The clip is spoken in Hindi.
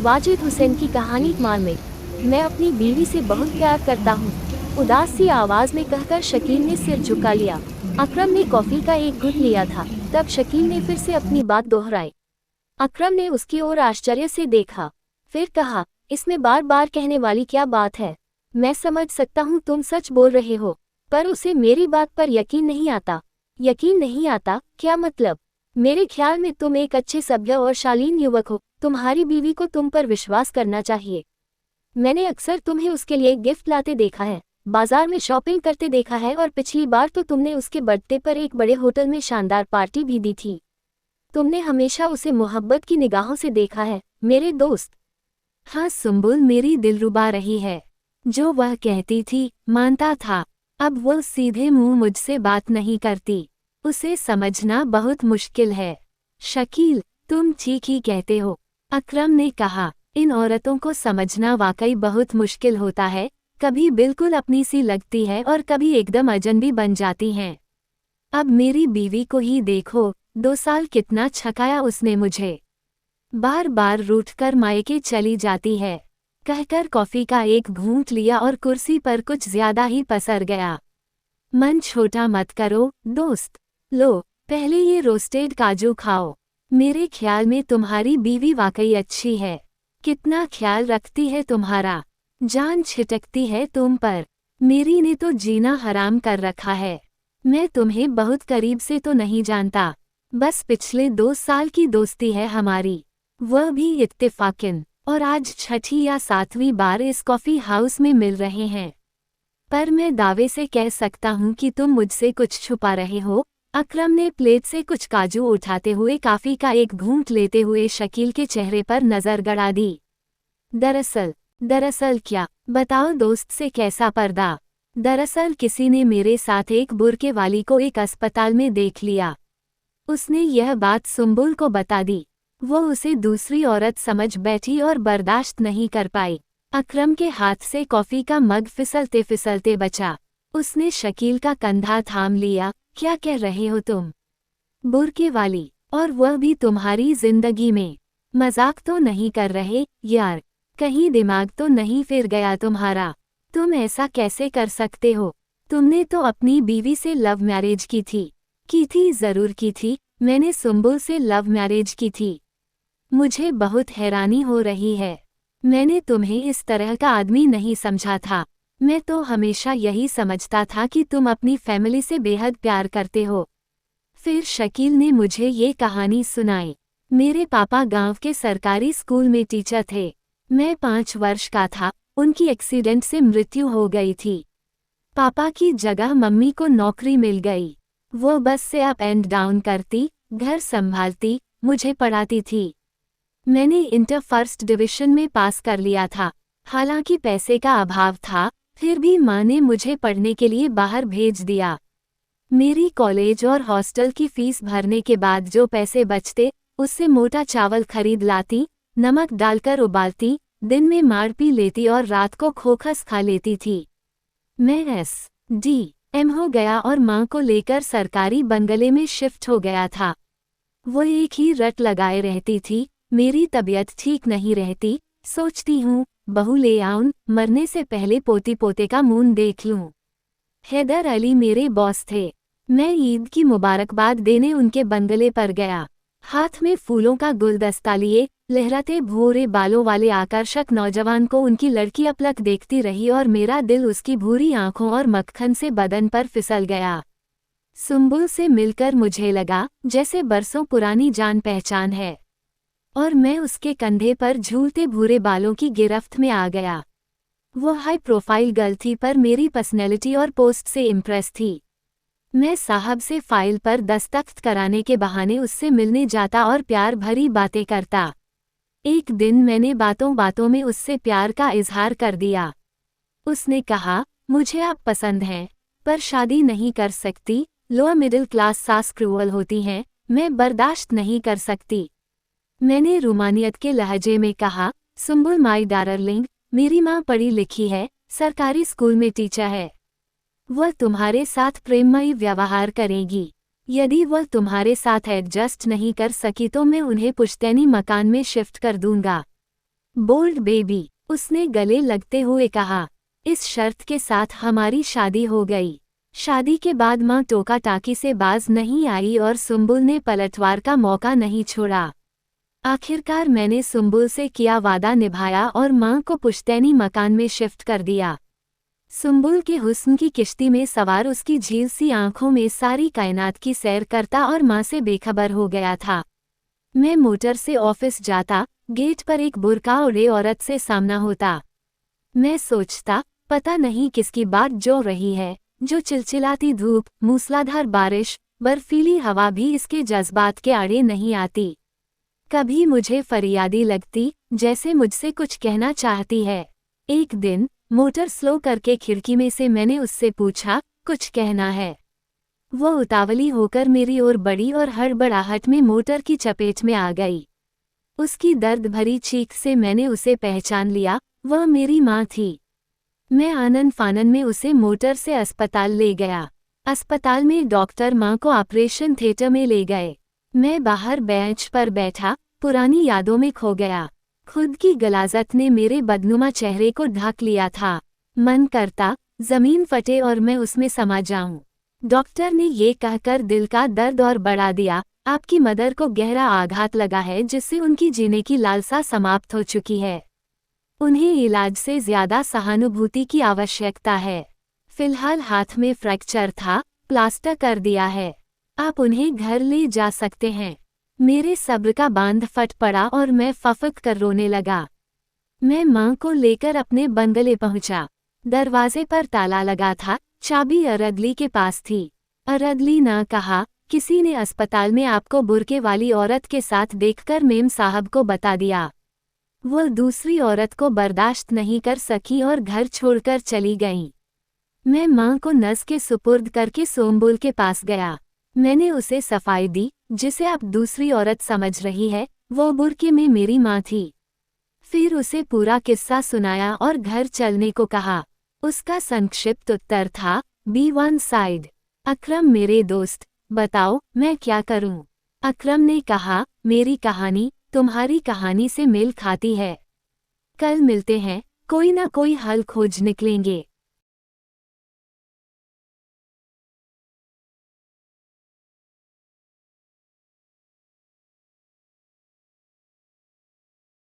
वाजिद हुसैन की कहानी मार्मिक। मैं अपनी बीवी से बहुत प्यार करता हूँ, उदास सी आवाज में कहकर शकील ने सिर झुका लिया। अकरम ने कॉफी का एक घुट लिया था, तब शकील ने फिर से अपनी बात दोहराई। अकरम ने उसकी ओर आश्चर्य से देखा, फिर कहा, इसमें बार बार कहने वाली क्या बात है? मैं समझ सकता हूँ तुम सच बोल रहे हो, पर उसे मेरी बात पर यकीन नहीं आता। यकीन नहीं आता? क्या मतलब? मेरे ख्याल में तुम एक अच्छे सभ्य और शालीन युवक हो, तुम्हारी बीवी को तुम पर विश्वास करना चाहिए। मैंने अक्सर तुम्हें उसके लिए गिफ्ट लाते देखा है, बाजार में शॉपिंग करते देखा है, और पिछली बार तो तुमने उसके बर्थडे पर एक बड़े होटल में शानदार पार्टी भी दी थी। तुमने हमेशा उसे मोहब्बत की निगाहों से देखा है, मेरे दोस्त। हाँ सुंबुल मेरी दिलरुबा रही है। जो वह कहती थी मानता था। अब वो सीधे मुंह मुझसे बात नहीं करती। उसे समझना बहुत मुश्किल है। शकील, तुम ठीक ही कहते हो, अकरम ने कहा। इन औरतों को समझना वाकई बहुत मुश्किल होता है, कभी बिल्कुल अपनी सी लगती है और कभी एकदम अजनबी बन जाती हैं। अब मेरी बीवी को ही देखो, 2 साल कितना छकाया उसने मुझे। बार बार रूठकर मायके चली जाती है, कहकर कॉफी का एक घूंट लिया और कुर्सी पर कुछ ज्यादा ही पसर गया। मन छोटा मत करो दोस्त, लो पहले ये रोस्टेड काजू खाओ। मेरे ख्याल में तुम्हारी बीवी वाकई अच्छी है। कितना ख्याल रखती है तुम्हारा, जान छिटकती है तुम पर। मेरी ने तो जीना हराम कर रखा है। मैं तुम्हें बहुत करीब से तो नहीं जानता, बस पिछले 2 साल की दोस्ती है हमारी, वह भी इत्तेफाकन, और आज 6ठी या 7वीं बार इस कॉफ़ी हाउस में मिल रहे हैं। पर मैं दावे से कह सकता हूँ कि तुम मुझसे कुछ छुपा रहे हो। अकरम ने प्लेट से कुछ काजू उठाते हुए कॉफ़ी का एक घूंट लेते हुए शकील के चेहरे पर नज़र गड़ा दी। दरअसल क्या? बताओ दोस्त से कैसा पर्दा? दरअसल किसी ने मेरे साथ एक बुर्के वाली को एक अस्पताल में देख लिया। उसने यह बात सुंबुल को बता दी। वो उसे दूसरी औरत समझ बैठी और बर्दाश्त नहीं कर पाई। अकरम के हाथ से कॉफ़ी का मग फिसलते फिसलते बचा। उसने शकील का कंधा थाम लिया। क्या कह रहे हो तुम? बुर्के वाली, और वह भी तुम्हारी जिंदगी में? मजाक तो नहीं कर रहे यार? कहीं दिमाग तो नहीं फिर गया तुम्हारा? तुम ऐसा कैसे कर सकते हो? तुमने तो अपनी बीवी से लव मैरिज की थी ज़रूर की थी। मैंने सुंबुल से लव मैरिज की थी। मुझे बहुत हैरानी हो रही है, मैंने तुम्हें इस तरह का आदमी नहीं समझा था। मैं तो हमेशा यही समझता था कि तुम अपनी फैमिली से बेहद प्यार करते हो। फिर शकील ने मुझे ये कहानी सुनाई। मेरे पापा गांव के सरकारी स्कूल में टीचर थे। मैं 5 वर्ष का था, उनकी एक्सीडेंट से मृत्यु हो गई थी। पापा की जगह मम्मी को नौकरी मिल गई। वो बस से अप एंड डाउन करती, घर संभालती, मुझे पढ़ाती थी। मैंने इंटर फर्स्ट डिवीजन में पास कर लिया था। हालांकि पैसे का अभाव था, फिर भी माँ ने मुझे पढ़ने के लिए बाहर भेज दिया। मेरी कॉलेज और हॉस्टल की फीस भरने के बाद जो पैसे बचते, उससे मोटा चावल खरीद लाती, नमक डालकर उबालती, दिन में मार पी लेती और रात को खोखस खा लेती थी। मैं SDM हो गया और माँ को लेकर सरकारी बंगले में शिफ्ट हो गया था। वो एक ही रट लगाए रहती थी। मेरी तबीयत ठीक नहीं रहती, सोचती हूँ बहू ले आऊं, मरने से पहले पोती पोते का मुंह देख लूं। हैदर अली मेरे बॉस थे। मैं ईद की मुबारकबाद देने उनके बंगले पर गया। हाथ में फूलों का गुलदस्ता लिए लहराते भूरे बालों वाले आकर्षक नौजवान को उनकी लड़की अपलक देखती रही और मेरा दिल उसकी भूरी आंखों और मक्खन से बदन पर फिसल गया। सुंबुल से मिलकर मुझे लगा जैसे बरसों पुरानी जान पहचान है, और मैं उसके कंधे पर झूलते भूरे बालों की गिरफ्त में आ गया। वो हाई प्रोफाइल गर्ल थी, पर मेरी पर्सनैलिटी और पोस्ट से इम्प्रेस थी। मैं साहब से फाइल पर दस्तखत कराने के बहाने उससे मिलने जाता और प्यार भरी बातें करता। एक दिन मैंने बातों बातों में उससे प्यार का इजहार कर दिया। उसने कहा, मुझे आप पसंद हैं, पर शादी नहीं कर सकती। लोअर मिडिल क्लास सास क्रूअल होती हैं, मैं बर्दाश्त नहीं कर सकती। मैंने रोमानियत के लहजे में कहा, सुंबुल माई डार्लिंग, मेरी माँ पढ़ी लिखी है, सरकारी स्कूल में टीचर है। वह तुम्हारे साथ प्रेममयी व्यवहार करेगी। यदि वह तुम्हारे साथ एडजस्ट नहीं कर सकी तो मैं उन्हें पुश्तैनी मकान में शिफ्ट कर दूंगा। बोल्ड बेबी, उसने गले लगते हुए कहा। इस शर्त के साथ हमारी शादी हो गई। शादी के बाद माँ टोका टाकी से बाज नहीं आई और सुम्बुल ने पलटवार का मौका नहीं छोड़ा। आखिरकार मैंने सुम्बुल से किया वादा निभाया और माँ को पुश्तैनी मकान में शिफ्ट कर दिया। सुम्बुल के हुस्न की किश्ती में सवार उसकी झील सी आंखों में सारी कायनात की सैर करता और माँ से बेखबर हो गया था। मैं मोटर से ऑफिस जाता, गेट पर एक बुर्का ओढ़े औरत से सामना होता। मैं सोचता, पता नहीं किसकी बात जो रही है, जो चिलचिलाती धूप, मूसलाधार बारिश, बर्फीली हवा भी इसके जज्बात के आड़े नहीं आती। कभी मुझे फरियादी लगती, जैसे मुझसे कुछ कहना चाहती है। एक दिन मोटर स्लो करके खिड़की में से मैंने उससे पूछा, कुछ कहना है? वो उतावली होकर मेरी ओर बढ़ी और हड़बड़ाहट में मोटर की चपेट में आ गई। उसकी दर्द भरी चीख से मैंने उसे पहचान लिया, वह मेरी माँ थी। मैं आनन फानन में उसे मोटर से अस्पताल ले गया। अस्पताल में डॉक्टर माँ को ऑपरेशन थिएटर में ले गए। मैं बाहर बेंच पर बैठा, पुरानी यादों में खो गया। खुद की गलाजत ने मेरे बदनुमा चेहरे को ढक लिया था। मन करता जमीन फटे और मैं उसमें समा जाऊं। डॉक्टर ने ये कहकर दिल का दर्द और बढ़ा दिया, आपकी मदर को गहरा आघात लगा है जिससे उनकी जीने की लालसा समाप्त हो चुकी है। उन्हें इलाज से ज्यादा सहानुभूति की आवश्यकता है। फिलहाल हाथ में फ्रैक्चर था, प्लास्टर कर दिया है। आप उन्हें घर ले जा सकते हैं। मेरे सब्र का बांध फट पड़ा और मैं फफक कर रोने लगा। मैं माँ को लेकर अपने बंगले पहुंचा। दरवाजे पर ताला लगा था, चाबी अरदली के पास थी। अरदली ने कहा, किसी ने अस्पताल में आपको बुर्के वाली औरत के साथ देखकर मेम साहब को बता दिया। वो दूसरी औरत को बर्दाश्त नहीं कर सकी और घर छोड़कर चली गईं। मैं माँ को नस के सुपुर्द करके सोम्बुल के पास गया। मैंने उसे सफाई दी, जिसे आप दूसरी औरत समझ रही है, वो बुर्के में मेरी माँ थी। फिर उसे पूरा किस्सा सुनाया और घर चलने को कहा। उसका संक्षिप्त उत्तर था, बी वन साइड। अकरम मेरे दोस्त, बताओ मैं क्या करूं? अकरम ने कहा, मेरी कहानी तुम्हारी कहानी से मेल खाती है। कल मिलते हैं, कोई ना कोई हल खोज निकलेंगे।